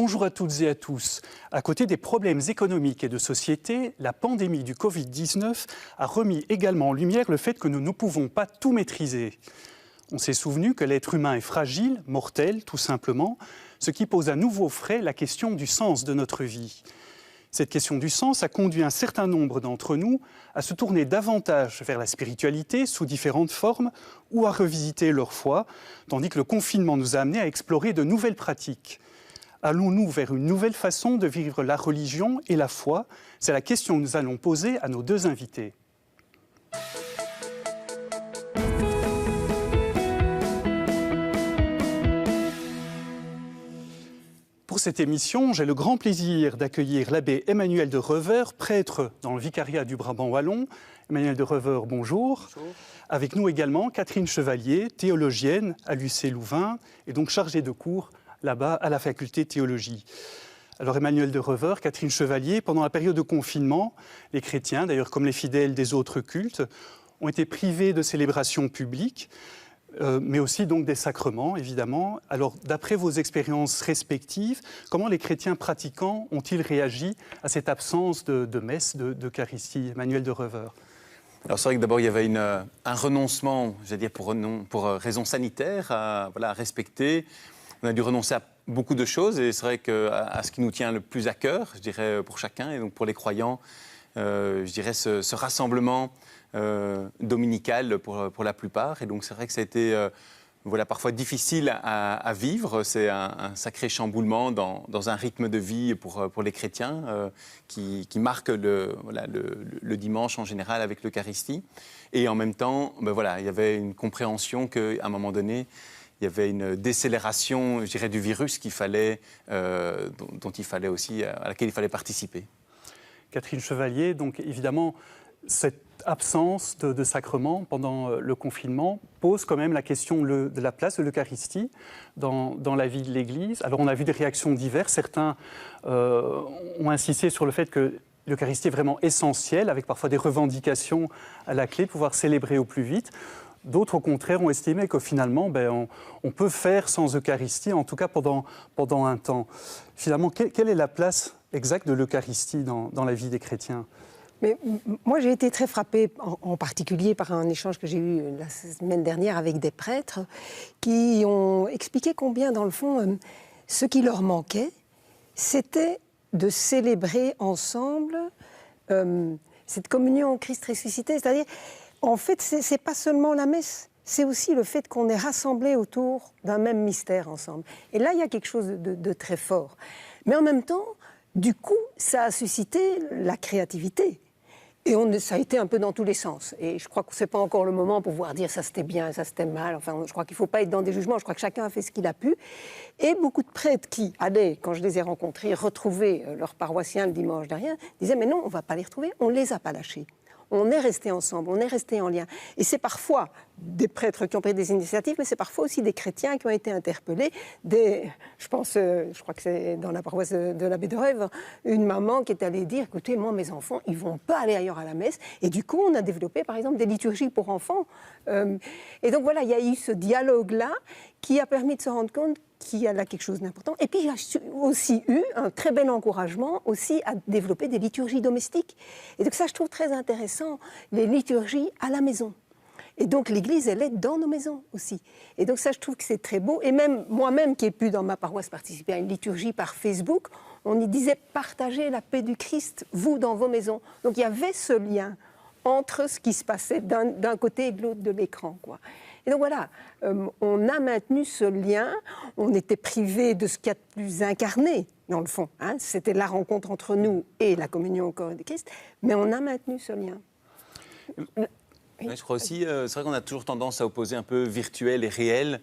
Bonjour à toutes et à tous. À côté des problèmes économiques et de société, la pandémie du Covid-19 a remis également en lumière le fait que nous ne pouvons pas tout maîtriser. On s'est souvenu que l'être humain est fragile, mortel tout simplement, ce qui pose à nouveau frais la question du sens de notre vie. Cette question du sens a conduit un certain nombre d'entre nous à se tourner davantage vers la spiritualité sous différentes formes ou à revisiter leur foi, tandis que le confinement nous a amenés à explorer de nouvelles pratiques. Allons-nous vers une nouvelle façon de vivre la religion et la foi? C'est la question que nous allons poser à nos deux invités. Pour cette émission, j'ai le grand plaisir d'accueillir l'abbé Emmanuel de Reveur, prêtre dans le vicariat du Brabant wallon. Emmanuel de Reveur, bonjour. Bonjour. Avec nous également Catherine Chevalier, théologienne à l'UC Louvain et donc chargée de cours là-bas à la faculté de théologie. Alors Emmanuel de Reveur, Catherine Chevalier, pendant la période de confinement, les chrétiens, d'ailleurs comme les fidèles des autres cultes, ont été privés de célébrations publiques, mais aussi donc des sacrements, évidemment. Alors d'après vos expériences respectives, comment les chrétiens pratiquants ont-ils réagi à cette absence de messe, d'Eucharistie? Emmanuel de Reveur. Alors c'est vrai que d'abord il y avait un renoncement, j'allais dire pour raisons sanitaires, à respecter. On a dû renoncer à beaucoup de choses et c'est vrai qu'à ce qui nous tient le plus à cœur, je dirais pour chacun et donc pour les croyants, je dirais ce rassemblement dominical pour la plupart. Et donc c'est vrai que ça a été parfois difficile à vivre. C'est un sacré chamboulement dans un rythme de vie pour les chrétiens qui marque le dimanche en général avec l'Eucharistie. Et en même temps, il y avait une compréhension qu'à un moment donné, il y avait une décélération, je dirais, du virus dont il fallait aussi, à laquelle il fallait participer. Catherine Chevalier, donc évidemment, cette absence de sacrement pendant le confinement pose quand même la question de la place de l'Eucharistie dans la vie de l'Église. Alors on a vu des réactions diverses. Certains ont insisté sur le fait que l'Eucharistie est vraiment essentielle, avec parfois des revendications à la clé, pouvoir célébrer au plus vite. D'autres, au contraire, ont estimé que finalement, on peut faire sans Eucharistie, en tout cas pendant un temps. Finalement, quelle est la place exacte de l'Eucharistie dans la vie des chrétiens? Mais moi, j'ai été très frappée, en particulier par un échange que j'ai eu la semaine dernière avec des prêtres qui ont expliqué combien, dans le fond, ce qui leur manquait, c'était de célébrer ensemble cette communion en Christ ressuscité. C'est-à-dire, en fait, c'est pas seulement la messe, c'est aussi le fait qu'on est rassemblés autour d'un même mystère ensemble. Et là, il y a quelque chose de très fort. Mais en même temps, du coup, ça a suscité la créativité. Et ça a été un peu dans tous les sens. Et je crois que ce n'est pas encore le moment pour pouvoir dire ça c'était bien, ça c'était mal. Enfin, je crois qu'il ne faut pas être dans des jugements. Je crois que chacun a fait ce qu'il a pu. Et beaucoup de prêtres qui allaient, quand je les ai rencontrés, retrouver leurs paroissiens le dimanche derrière, disaient mais non, on ne va pas les retrouver, on ne les a pas lâchés. On est restés ensemble, on est restés en lien. Et c'est parfois des prêtres qui ont pris des initiatives, mais c'est parfois aussi des chrétiens qui ont été interpellés. Je crois que c'est dans la paroisse de l'abbé de Reveur, une maman qui est allée dire, écoutez, moi, mes enfants, ils ne vont pas aller ailleurs à la messe. Et du coup, on a développé, par exemple, des liturgies pour enfants. Et donc voilà, il y a eu ce dialogue-là qui a permis de se rendre compte qu'il y a là quelque chose d'important. Et puis, j'ai aussi eu un très bel encouragement aussi à développer des liturgies domestiques. Et donc ça, je trouve très intéressant, les liturgies à la maison. Et donc, l'Église, elle est dans nos maisons aussi. Et donc ça, je trouve que c'est très beau. Et même moi-même, qui ai pu, dans ma paroisse, participer à une liturgie par Facebook, on y disait « Partagez la paix du Christ, vous, dans vos maisons ». Donc, il y avait ce lien entre ce qui se passait d'un côté et de l'autre de l'écran, quoi. Et donc voilà, on a maintenu ce lien, on était privés de ce qu'il y a de plus incarné, dans le fond. Hein, c'était la rencontre entre nous et la communion au corps de Christ, mais on a maintenu ce lien. Oui, je crois aussi, c'est vrai qu'on a toujours tendance à opposer un peu virtuel et réel.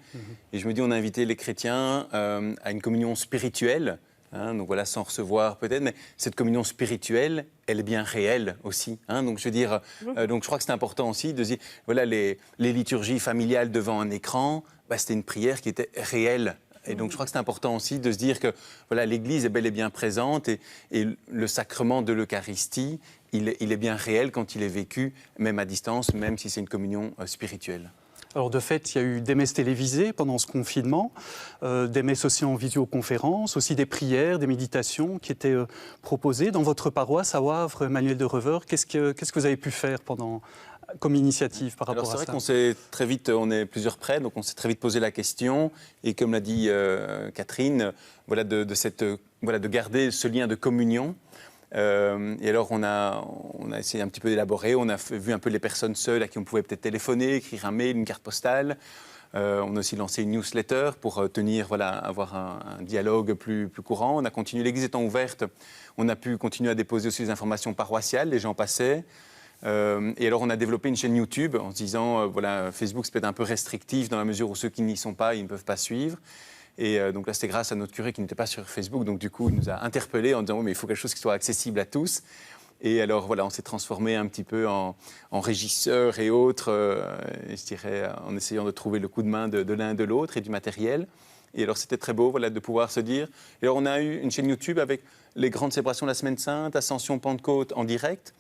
Et je me dis, on a invité les chrétiens à une communion spirituelle. Donc voilà, sans recevoir peut-être, mais cette communion spirituelle, elle est bien réelle aussi. Donc je veux dire, donc je crois que c'est important aussi de dire, voilà, les liturgies familiales devant un écran, c'était une prière qui était réelle. Et donc je crois que c'est important aussi de se dire que voilà, l'Église est bel et bien présente et le sacrement de l'Eucharistie, il est bien réel quand il est vécu, même à distance, même si c'est une communion spirituelle. Alors de fait, il y a eu des messes télévisées pendant ce confinement, des messes aussi en visioconférence, aussi des prières, des méditations qui étaient proposées. Dans votre paroisse à Wavre, Emmanuel de Reveur, qu'est-ce que vous avez pu faire comme initiative par rapport à ça? C'est vrai qu'on s'est très vite, on est plusieurs prêtres, donc on s'est très vite posé la question. Et comme l'a dit Catherine, voilà, de garder ce lien de communion. Et alors on a essayé un petit peu d'élaborer, on a vu un peu les personnes seules à qui on pouvait peut-être téléphoner, écrire un mail, une carte postale. On a aussi lancé une newsletter pour avoir un dialogue plus courant. On a continué, l'église étant ouverte, on a pu continuer à déposer aussi des informations paroissiales, les gens passaient. Et alors on a développé une chaîne YouTube en se disant, Facebook c'est peut-être un peu restrictif dans la mesure où ceux qui n'y sont pas, ils ne peuvent pas suivre. Et donc là, c'était grâce à notre curé qui n'était pas sur Facebook. Donc du coup, il nous a interpellés en disant « Oui, mais il faut quelque chose qui soit accessible à tous ». Et alors voilà, on s'est transformé un petit peu en régisseurs et autres, je dirais, en essayant de trouver le coup de main de l'un et de l'autre et du matériel. Et alors c'était très beau de pouvoir se dire... Et alors on a eu une chaîne YouTube avec les grandes célébrations de la Semaine Sainte, Ascension, Pentecôte en direct.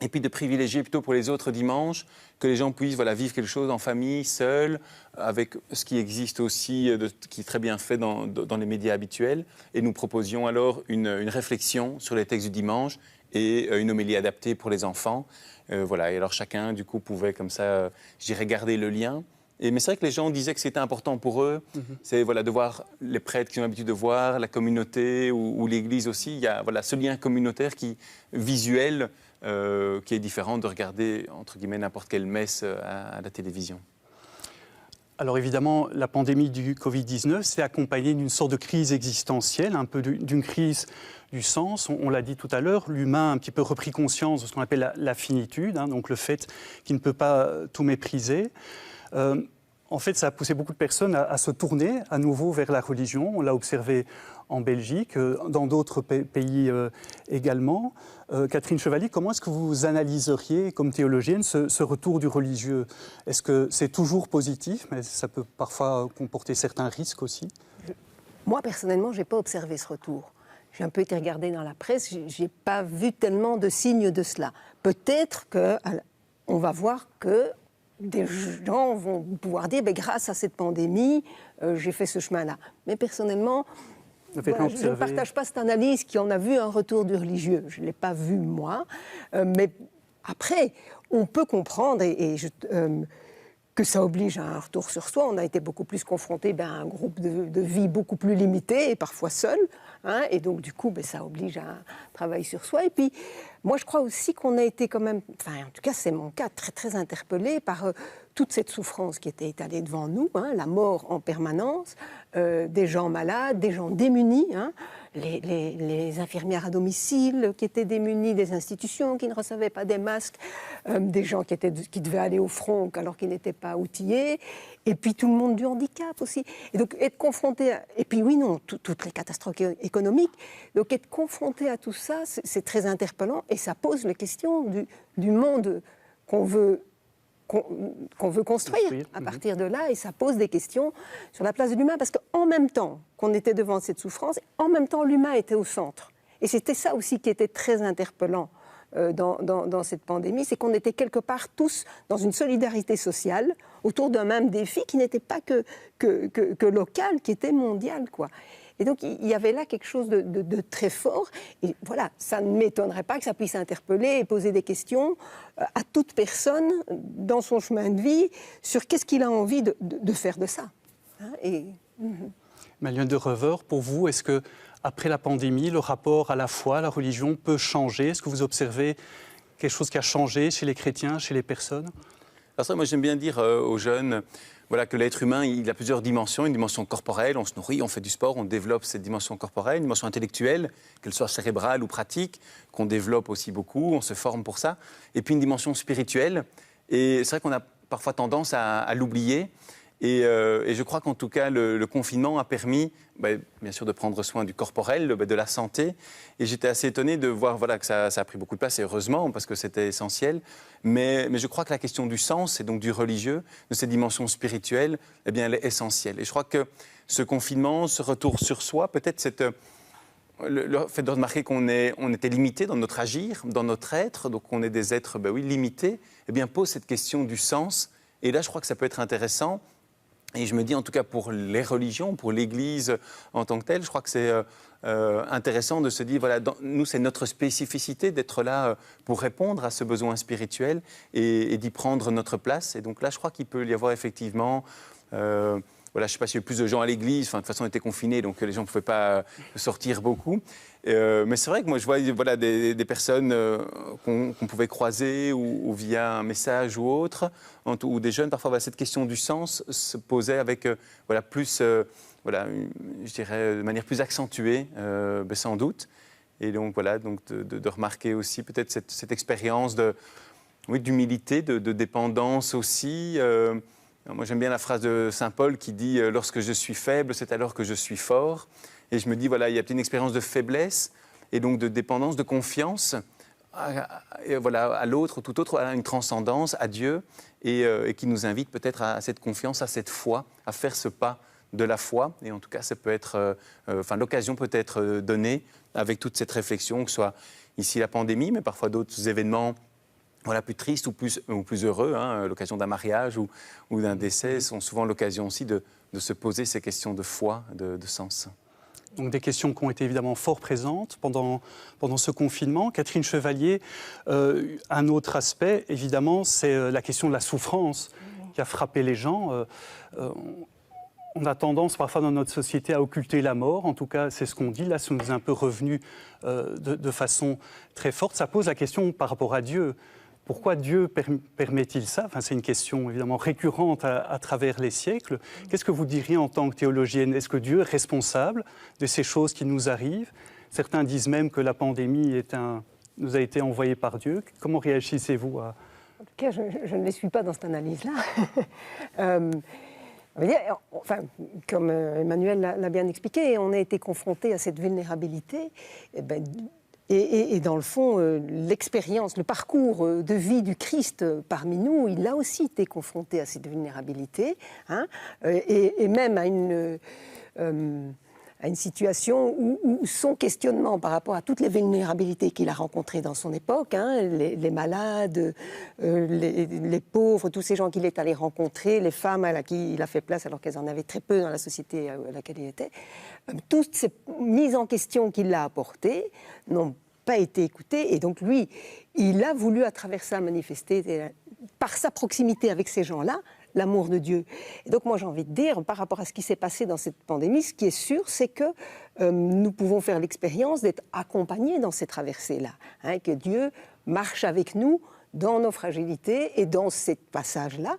Et puis de privilégier plutôt pour les autres dimanches que les gens puissent vivre quelque chose en famille, seuls, avec ce qui existe aussi, qui est très bien fait dans les médias habituels. Et nous proposions alors une réflexion sur les textes du dimanche et une homélie adaptée pour les enfants. Et alors chacun, du coup, pouvait comme ça, je dirais, garder le lien. Mais c'est vrai que les gens disaient que c'était important pour eux, c'est de voir les prêtres qu'ils ont l'habitude de voir, la communauté ou l'Église aussi. Il y a ce lien communautaire visuel, qui est différent de regarder, entre guillemets, n'importe quelle messe à la télévision. Alors évidemment, la pandémie du Covid-19 s'est accompagnée d'une sorte de crise existentielle, un peu d'une crise du sens. On l'a dit tout à l'heure, l'humain a un petit peu repris conscience de ce qu'on appelle la finitude, donc le fait qu'il ne peut pas tout mépriser. En fait, ça a poussé beaucoup de personnes à se tourner à nouveau vers la religion. On l'a observé en Belgique, dans d'autres pays également. Catherine Chevalier, comment est-ce que vous analyseriez, comme théologienne, ce retour du religieux? Est-ce que c'est toujours positif, mais ça peut parfois comporter certains risques aussi? Moi, personnellement, je n'ai pas observé ce retour. J'ai un peu été regardée dans la presse, je n'ai pas vu tellement de signes de cela. Peut-être qu'on va voir que des gens vont pouvoir dire grâce à cette pandémie, j'ai fait ce chemin-là. Mais personnellement, je ne partage pas cette analyse qui en a vu un retour du religieux. Je ne l'ai pas vu, moi. Mais après, on peut comprendre que ça oblige à un retour sur soi. On a été beaucoup plus confrontés à un groupe de vie beaucoup plus limité et parfois seul. Et donc, du coup, ça oblige à un travail sur soi. Et puis, moi, je crois aussi qu'on a été quand même, en tout cas, c'est mon cas, très, très interpellé par toute cette souffrance qui était étalée devant nous, la mort en permanence, des gens malades, des gens démunis, les infirmières à domicile qui étaient démunies, des institutions qui ne recevaient pas des masques, des gens qui devaient aller au front alors qu'ils n'étaient pas outillés, et puis tout le monde du handicap aussi. Et donc être confronté et puis toutes les catastrophes économiques, donc être confronté à tout ça, c'est très interpellant et ça pose la question du monde qu'on veut construire à partir de là, et ça pose des questions sur la place de l'humain, parce qu'en même temps qu'on était devant cette souffrance, en même temps l'humain était au centre. Et c'était ça aussi qui était très interpellant dans cette pandémie, c'est qu'on était quelque part tous dans une solidarité sociale autour d'un même défi qui n'était pas que local, qui était mondial, quoi. Et donc, il y avait là quelque chose de très fort. Et voilà, ça ne m'étonnerait pas que ça puisse interpeller et poser des questions à toute personne dans son chemin de vie sur qu'est-ce qu'il a envie de faire de ça. Emmanuel de Reveur, pour vous, est-ce que après la pandémie, le rapport à la foi, à la religion peut changer? Est-ce que vous observez quelque chose qui a changé chez les chrétiens, chez les personnes? Alors ça, moi, j'aime bien dire aux jeunes... que l'être humain, il a plusieurs dimensions. Une dimension corporelle, on se nourrit, on fait du sport, on développe cette dimension corporelle. Une dimension intellectuelle, qu'elle soit cérébrale ou pratique, qu'on développe aussi beaucoup, on se forme pour ça. Et puis une dimension spirituelle. Et c'est vrai qu'on a parfois tendance à l'oublier. Et je crois qu'en tout cas, le confinement a permis, bien sûr, de prendre soin du corporel, de la santé. Et j'étais assez étonné de voir que ça a pris beaucoup de place, et heureusement, parce que c'était essentiel. Mais je crois que la question du sens, et donc du religieux, de cette dimension spirituelle, elle est essentielle. Et je crois que ce confinement, ce retour sur soi, peut-être le fait de remarquer qu'on était limité dans notre agir, dans notre être, donc on est des êtres limités, pose cette question du sens Et là, je crois que ça peut être intéressant. Et je me dis, en tout cas, pour les religions, pour l'Église en tant que telle, je crois que c'est intéressant de se dire, voilà, nous, c'est notre spécificité d'être là pour répondre à ce besoin spirituel et d'y prendre notre place. Et donc là, je crois qu'il peut y avoir effectivement... voilà, je ne sais pas s'il y a eu plus de gens à l'église, enfin, de toute façon on était confinés, donc les gens ne pouvaient pas sortir beaucoup. Mais c'est vrai que moi je vois voilà, des personnes qu'on pouvait croiser ou via un message ou autre, ou des jeunes, parfois voilà, cette question du sens se posait avec voilà, plus, voilà, je dirais de manière plus accentuée, sans doute. Et donc voilà, donc de remarquer aussi peut-être cette expérience d'humilité, de dépendance aussi. Moi, j'aime bien la phrase de Saint Paul qui dit « Lorsque je suis faible, c'est alors que je suis fort ». Et je me dis, voilà, il y a peut-être une expérience de faiblesse et donc de dépendance, de confiance voilà, à l'autre, tout autre, à une transcendance, à Dieu, et qui nous invite peut-être à cette confiance, à cette foi, à faire ce pas de la foi. Et en tout cas, ça peut être, l'occasion peut être donnée avec toute cette réflexion, que ce soit ici la pandémie, mais parfois d'autres événements voilà, plus tristes ou plus heureux, hein, l'occasion d'un mariage ou d'un décès sont souvent l'occasion aussi de se poser ces questions de foi, de sens. Donc des questions qui ont été évidemment fort présentes pendant ce confinement. Catherine Chevalier, un autre aspect, évidemment, c'est la question de la souffrance qui a frappé les gens. On a tendance parfois dans notre société à occulter la mort, en tout cas c'est ce qu'on dit, là ça nous est un peu revenu de façon très forte. Ça pose la question par rapport à Dieu. Pourquoi Dieu permet-il ça ? Enfin, c'est une question évidemment récurrente à travers les siècles. Qu'est-ce que vous diriez en tant que théologienne ? Est-ce que Dieu est responsable de ces choses qui nous arrivent ? Certains disent même que la pandémie nous a été envoyée par Dieu. Comment réagissez-vous à... En tout cas, je ne les suis pas dans cette analyse-là. Enfin, comme Emmanuel l'a bien expliqué, on a été confronté à cette vulnérabilité. Et dans le fond, l'expérience, le parcours de vie du Christ parmi nous, il a aussi été confronté à cette vulnérabilité, hein, et même à une situation où son questionnement par rapport à toutes les vulnérabilités qu'il a rencontrées dans son époque, hein, les malades, les pauvres, tous ces gens qu'il est allé rencontrer, les femmes à qui il a fait place alors qu'elles en avaient très peu dans la société à laquelle il était, toutes ces mises en question qu'il a apportées n'ont pas été écoutées. Et donc lui, il a voulu à travers ça manifester, par sa proximité avec ces gens-là, l'amour de Dieu. Et donc moi j'ai envie de dire, par rapport à ce qui s'est passé dans cette pandémie, ce qui est sûr, c'est que nous pouvons faire l'expérience d'être accompagnés dans ces traversées-là, hein, que Dieu marche avec nous dans nos fragilités et dans ces passages-là.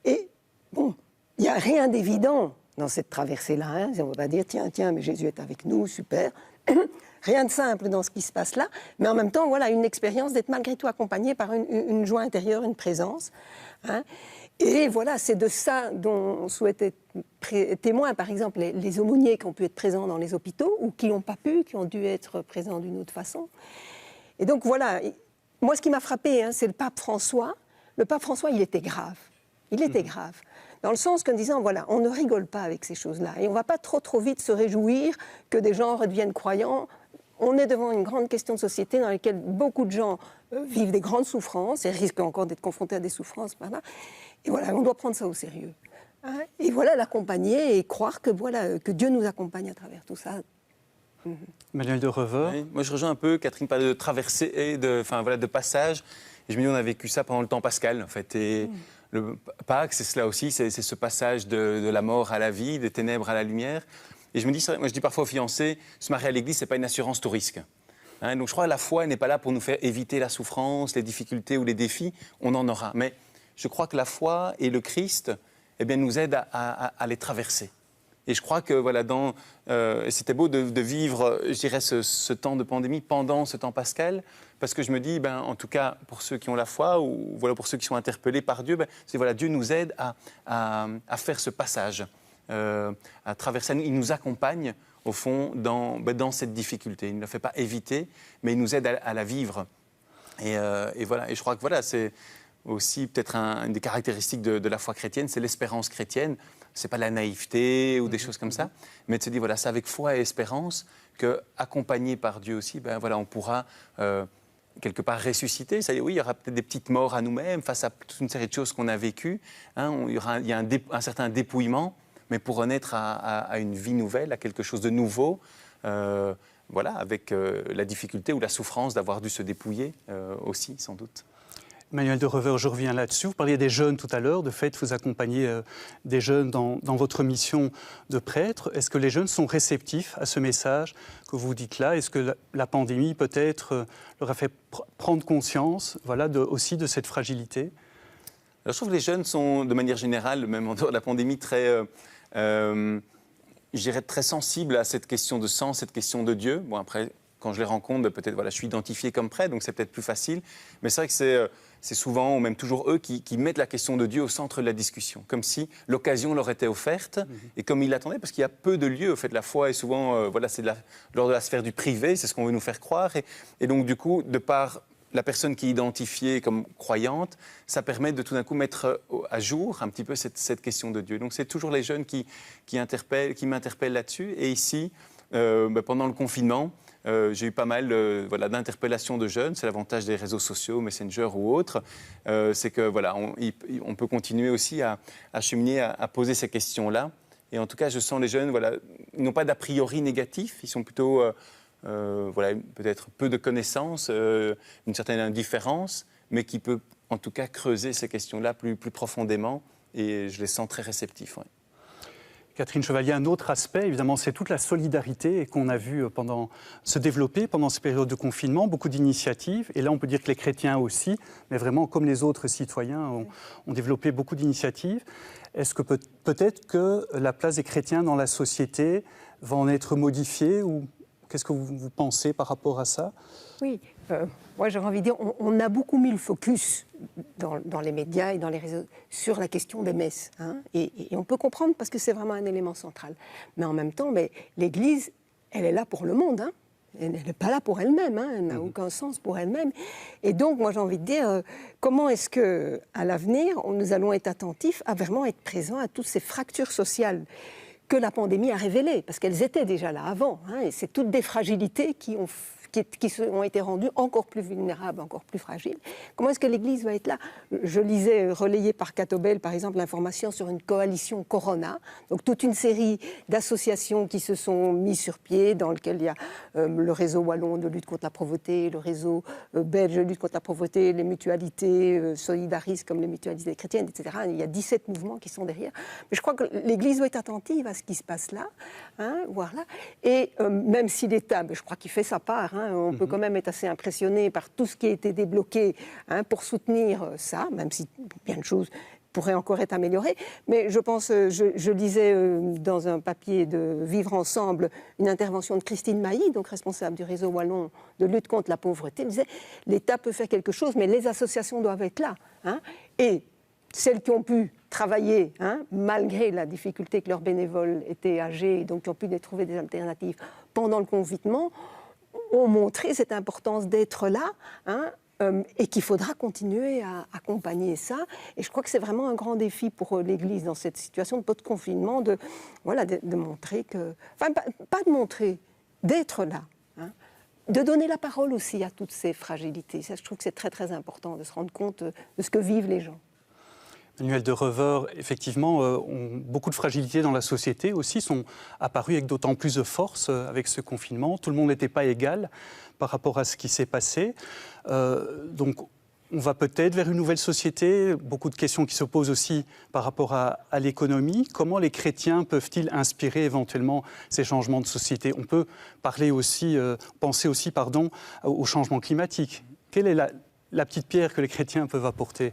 Et bon, il n'y a rien d'évident dans cette traversée-là. Hein. On ne va pas dire, tiens, mais Jésus est avec nous, super. Rien de simple dans ce qui se passe là, mais en même temps, voilà, une expérience d'être malgré tout accompagné par une joie intérieure, une présence. Hein. Et voilà, c'est de ça dont on souhaite être témoin. Par exemple, les aumôniers qui ont pu être présents dans les hôpitaux ou qui n'ont pas pu, qui ont dû être présents d'une autre façon. Et donc voilà, moi ce qui m'a frappé, hein, c'est le pape François. Le pape François, il était grave. Il était grave. Dans le sens qu'en disant, voilà, on ne rigole pas avec ces choses-là. Et on ne va pas trop vite se réjouir que des gens redeviennent croyants. On est devant une grande question de société dans laquelle beaucoup de gens vivent des grandes souffrances et risquent encore d'être confrontés à des souffrances. Voilà. Et voilà, on doit prendre ça au sérieux. Hein, et voilà, l'accompagner et croire que, voilà, que Dieu nous accompagne à travers tout ça. Manuel de Reveur. Oui, moi je rejoins un peu, Catherine parlait de traversée et de passage. Et je me dis, on a vécu ça pendant le temps pascal, en fait. Et le Pâques, c'est cela aussi, c'est ce passage de la mort à la vie, des ténèbres à la lumière. Et je me dis, moi je dis parfois aux fiancés, se marier à l'église, ce n'est pas une assurance tout risque. Hein, donc je crois que la foi n'est pas là pour nous faire éviter la souffrance, les difficultés ou les défis, on en aura. Mais je crois que la foi et le Christ eh bien, nous aident à les traverser. Et je crois que voilà, c'était beau de vivre, je dirais, ce temps de pandémie pendant ce temps pascal, parce que je me dis, en tout cas, pour ceux qui ont la foi, ou voilà, pour ceux qui sont interpellés par Dieu, c'est, voilà, Dieu nous aide à faire ce passage, à traverser. Il nous accompagne, au fond, dans cette difficulté. Il ne la fait pas éviter, mais il nous aide à la vivre. Et voilà. Et je crois que voilà, c'est aussi peut-être une des caractéristiques de la foi chrétienne, c'est l'espérance chrétienne. Ce n'est pas la naïveté ou des choses comme ça, mais de se dire, voilà, c'est avec foi et espérance qu'accompagné par Dieu aussi, voilà, on pourra quelque part ressusciter. C'est-à-dire, oui, il y aura peut-être des petites morts à nous-mêmes face à toute une série de choses qu'on a vécues. Hein, il y a un certain dépouillement, mais pour renaître à une vie nouvelle, à quelque chose de nouveau, voilà, avec la difficulté ou la souffrance d'avoir dû se dépouiller aussi, sans doute. Emmanuel de Reveur, je reviens là-dessus. Vous parliez des jeunes tout à l'heure. De fait, vous accompagnez des jeunes dans votre mission de prêtre. Est-ce que les jeunes sont réceptifs à ce message que vous dites là? Est-ce que la pandémie, peut-être, leur a fait prendre conscience aussi de cette fragilité? Alors, je trouve que les jeunes sont, de manière générale, même en dehors de la pandémie, très, je dirais, très sensibles à cette question de sens, cette question de Dieu. Bon, après, quand je les rencontre, peut-être, voilà, je suis identifié comme prêtre, donc c'est peut-être plus facile. Mais c'est vrai que c'est souvent, ou même toujours eux, qui mettent la question de Dieu au centre de la discussion, comme si l'occasion leur était offerte, et comme ils l'attendaient, parce qu'il y a peu de lieux. Au fait, la foi est souvent, voilà, c'est lors de la sphère du privé, c'est ce qu'on veut nous faire croire. Et donc, du coup, de par la personne qui est identifiée comme croyante, ça permet de tout d'un coup mettre à jour un petit peu cette question de Dieu. Donc, c'est toujours les jeunes qui m'interpellent là-dessus. Et ici, pendant le confinement, j'ai eu pas mal d'interpellations de jeunes. C'est l'avantage des réseaux sociaux, Messenger ou autres. C'est que voilà, on peut continuer aussi à cheminer, à poser ces questions-là. Et en tout cas, je sens les jeunes, voilà, ils n'ont pas d'a priori négatif. Ils sont plutôt, peut-être peu de connaissances, une certaine indifférence, mais qui peut en tout cas creuser ces questions-là plus profondément. Et je les sens très réceptifs. Ouais. Catherine Chevalier, un autre aspect, évidemment, c'est toute la solidarité qu'on a vu se développer pendant ces périodes de confinement, beaucoup d'initiatives. Et là, on peut dire que les chrétiens aussi, mais vraiment, comme les autres citoyens, ont développé beaucoup d'initiatives. Est-ce que peut-être que la place des chrétiens dans la société va en être modifiée ou qu'est-ce que vous pensez par rapport à ça? Oui, moi j'aurais envie de dire, on a beaucoup mis le focus dans les médias et dans les réseaux sur la question des messes. Hein, et on peut comprendre parce que c'est vraiment un élément central. Mais en même temps, l'Église, elle est là pour le monde. Hein. Elle n'est pas là pour elle-même, hein, elle n'a aucun sens pour elle-même. Et donc, moi j'ai envie de dire, comment est-ce qu'à l'avenir, nous allons être attentifs à vraiment être présents à toutes ces fractures sociales que la pandémie a révélées, parce qu'elles étaient déjà là avant. Hein, et c'est toutes des fragilités qui ont été rendues encore plus vulnérables, encore plus fragiles. Comment est-ce que l'Église va être là? Je lisais, relayé par Catobel, par exemple, l'information sur une coalition Corona, donc toute une série d'associations qui se sont mises sur pied, dans lequel il y a le réseau wallon de lutte contre la pauvreté, le réseau belge de lutte contre la pauvreté, les mutualités solidaristes comme les mutualités chrétiennes, etc. Il y a 17 mouvements qui sont derrière. Mais je crois que l'Église doit être attentive à ce qui se passe là, hein, voilà. Et même si l'État, je crois qu'il fait sa part, hein, on peut quand même être assez impressionné par tout ce qui a été débloqué, hein, pour soutenir ça, même si bien de choses pourraient encore être améliorées. Mais je pense, je lisais dans un papier de Vivre Ensemble une intervention de Christine Mailly, donc responsable du réseau wallon de lutte contre la pauvreté. Elle disait l'État peut faire quelque chose, mais les associations doivent être là. Hein, et celles qui ont pu travailler, hein, malgré la difficulté que leurs bénévoles étaient âgés, et donc qui ont pu trouver des alternatives pendant le confinement, ont montré cette importance d'être là, hein, et qu'il faudra continuer à accompagner ça. Et je crois que c'est vraiment un grand défi pour l'Église dans cette situation de post-confinement, de montrer que... Enfin, pas de montrer, d'être là. Hein, de donner la parole aussi à toutes ces fragilités. Ça, je trouve que c'est très, très important de se rendre compte de ce que vivent les gens. Emmanuel de Reveur, effectivement, beaucoup de fragilités dans la société aussi sont apparues avec d'autant plus de force avec ce confinement. Tout le monde n'était pas égal par rapport à ce qui s'est passé. Donc, on va peut-être vers une nouvelle société. Beaucoup de questions qui se posent aussi par rapport à l'économie. Comment les chrétiens peuvent-ils inspirer éventuellement ces changements de société? On peut penser aussi au changement climatique. Quelle est la petite pierre que les chrétiens peuvent apporter?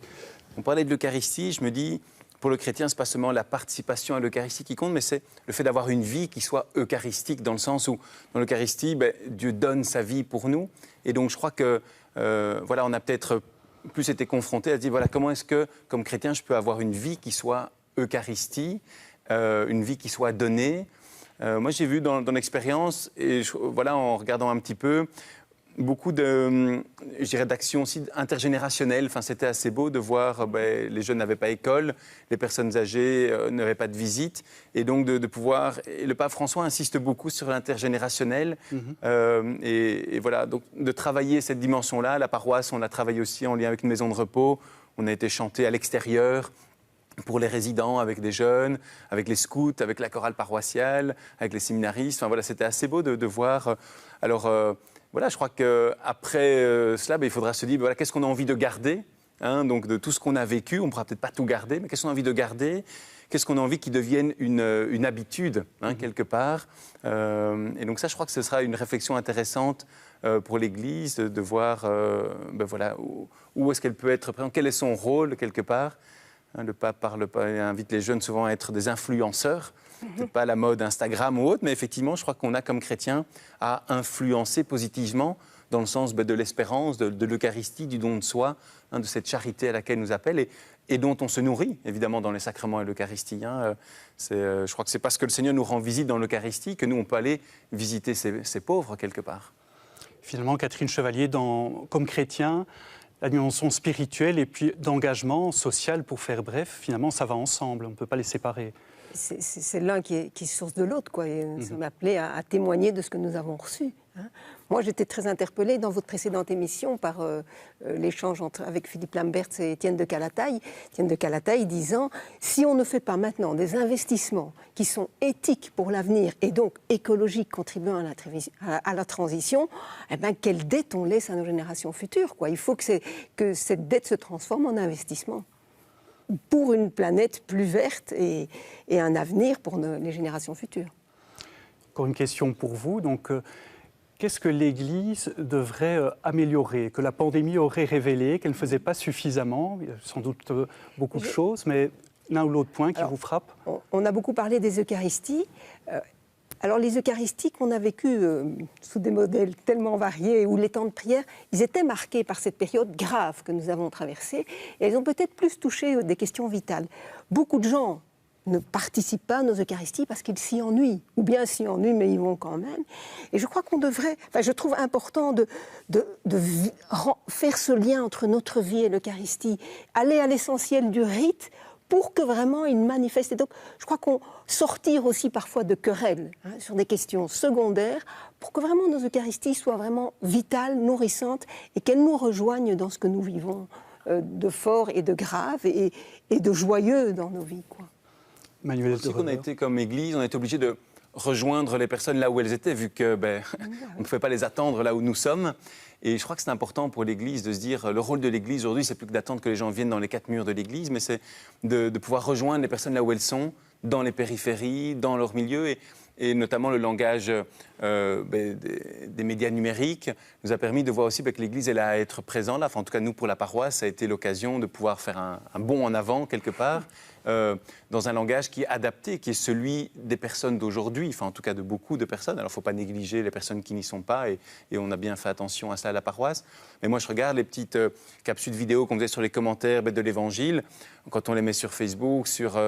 On parlait de l'Eucharistie, je me dis, pour le chrétien, ce n'est pas seulement la participation à l'Eucharistie qui compte, mais c'est le fait d'avoir une vie qui soit eucharistique, dans le sens où, dans l'Eucharistie, Dieu donne sa vie pour nous. Et donc, je crois que, on a peut-être plus été confrontés à se dire, comment est-ce que, comme chrétien, je peux avoir une vie qui soit Eucharistie, une vie qui soit donnée. Moi, j'ai vu dans l'expérience, et en regardant un petit peu, beaucoup de, je dirais, d'actions aussi intergénérationnelles. Enfin, c'était assez beau de voir, les jeunes n'avaient pas école, les personnes âgées n'avaient pas de visite. Et donc de pouvoir... Et le pape François insiste beaucoup sur l'intergénérationnel. Et voilà, donc de travailler cette dimension-là. La paroisse, on l'a travaillé aussi en lien avec une maison de repos. On a été chanté à l'extérieur pour les résidents, avec des jeunes, avec les scouts, avec la chorale paroissiale, avec les séminaristes. Enfin, voilà, c'était assez beau de voir... Voilà, je crois qu'après cela, il faudra se dire, voilà, qu'est-ce qu'on a envie de garder, hein, donc de tout ce qu'on a vécu, on ne pourra peut-être pas tout garder, mais qu'est-ce qu'on a envie de garder, qu'est-ce qu'on a envie qu'il devienne une habitude, hein, quelque part. Et donc ça, je crois que ce sera une réflexion intéressante pour l'Église, de voir voilà, où est-ce qu'elle peut être présente, quel est son rôle, quelque part. Hein, le pape invite les jeunes souvent à être des influenceurs. Peut-être pas la mode Instagram ou autre, mais effectivement, je crois qu'on a comme chrétiens à influencer positivement dans le sens de l'espérance, de l'Eucharistie, du don de soi, hein, de cette charité à laquelle nous appelle et dont on se nourrit, évidemment, dans les sacrements et l'Eucharistie. Hein. Je crois que c'est parce que le Seigneur nous rend visite dans l'Eucharistie que nous, on peut aller visiter ces pauvres, quelque part. Finalement, Catherine Chevalier, comme chrétien, la dimension spirituelle et puis d'engagement social, pour faire bref, finalement, ça va ensemble, on ne peut pas les séparer. C'est l'un qui est source de l'autre, quoi. Et nous sommes appelés à témoigner de ce que nous avons reçu. Hein. Moi, j'étais très interpellée dans votre précédente émission par l'échange avec Philippe Lamberts et Étienne de Calataï. Étienne de Calataï disant, si on ne fait pas maintenant des investissements qui sont éthiques pour l'avenir et donc écologiques contribuant à la transition, eh ben, quelle dette on laisse à nos générations futures, quoi. Il faut que cette dette se transforme en investissement pour une planète plus verte et un avenir pour les générations futures. Encore une question pour vous. Donc, qu'est-ce que l'Église devrait améliorer, que la pandémie aurait révélé, qu'elle ne faisait pas suffisamment? Il y a sans doute beaucoup de choses, mais l'un ou l'autre point qui vous frappe? On a beaucoup parlé des Eucharisties. Alors les Eucharisties qu'on a vécues sous des modèles tellement variés, où les temps de prière, ils étaient marqués par cette période grave que nous avons traversée, et elles ont peut-être plus touché des questions vitales. Beaucoup de gens ne participent pas à nos Eucharisties parce qu'ils s'y ennuient, ou bien s'y ennuient, mais ils vont quand même. Et je crois qu'on devrait, je trouve important de faire ce lien entre notre vie et l'Eucharistie, aller à l'essentiel du rite, pour que vraiment il manifeste. Et donc, je crois qu'on sortir aussi parfois de querelles sur des questions secondaires, pour que vraiment nos Eucharisties soient vraiment vitales, nourrissantes, et qu'elles nous rejoignent dans ce que nous vivons de fort et de grave, et de joyeux dans nos vies, quoi. Manuel aussi qu'on a été comme Église, on a été obligé de rejoindre les personnes là où elles étaient, vu que on ne pouvait pas les attendre là où nous sommes. Et je crois que c'est important pour l'Église de se dire, le rôle de l'Église aujourd'hui, c'est plus que d'attendre que les gens viennent dans les 4 murs de l'Église, mais c'est de pouvoir rejoindre les personnes là où elles sont, dans les périphéries, dans leur milieu, et notamment le langage des médias numériques nous a permis de voir aussi que l'Église elle a à être présente là. Enfin, en tout cas, nous, pour la paroisse, ça a été l'occasion de pouvoir faire un bond en avant, quelque part, dans un langage qui est adapté, qui est celui des personnes d'aujourd'hui, enfin, en tout cas de beaucoup de personnes. Alors, il ne faut pas négliger les personnes qui n'y sont pas, et on a bien fait attention à ça à la paroisse. Mais moi, je regarde les petites capsules vidéo qu'on faisait sur les commentaires de l'Évangile, quand on les met sur Facebook, sur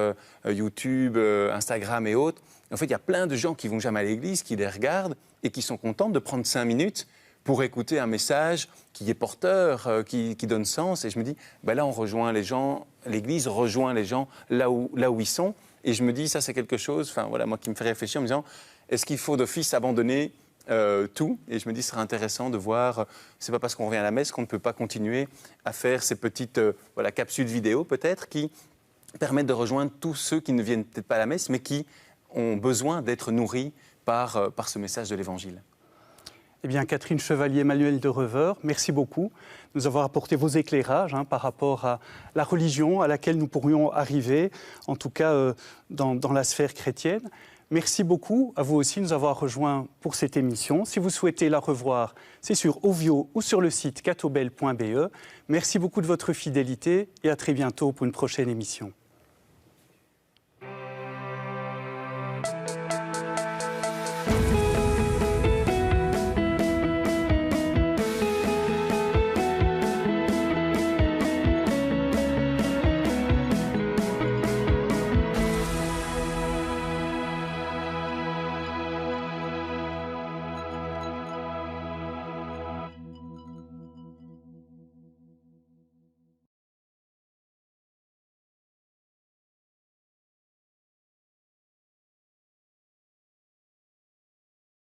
YouTube, Instagram et autres. En fait, il y a plein de gens qui ne vont jamais à l'église, qui les regardent et qui sont contents de prendre 5 minutes pour écouter un message qui est porteur, qui donne sens. Et je me dis, là, on rejoint les gens, l'église rejoint les gens là où ils sont. Et je me dis, ça, c'est quelque chose, moi, qui me fait réfléchir en me disant, est-ce qu'il faut d'office abandonner tout? Et je me dis, ce serait intéressant de voir, c'est pas parce qu'on revient à la messe qu'on ne peut pas continuer à faire ces petites capsules vidéo, peut-être, qui permettent de rejoindre tous ceux qui ne viennent peut-être pas à la messe, mais qui ont besoin d'être nourris par ce message de l'Évangile. Eh bien, Catherine Chevalier, Manuel de Reveur, merci beaucoup de nous avoir apporté vos éclairages par rapport à la religion à laquelle nous pourrions arriver, en tout cas dans la sphère chrétienne. Merci beaucoup à vous aussi de nous avoir rejoints pour cette émission. Si vous souhaitez la revoir, c'est sur Ovio ou sur le site catobel.be. Merci beaucoup de votre fidélité et à très bientôt pour une prochaine émission.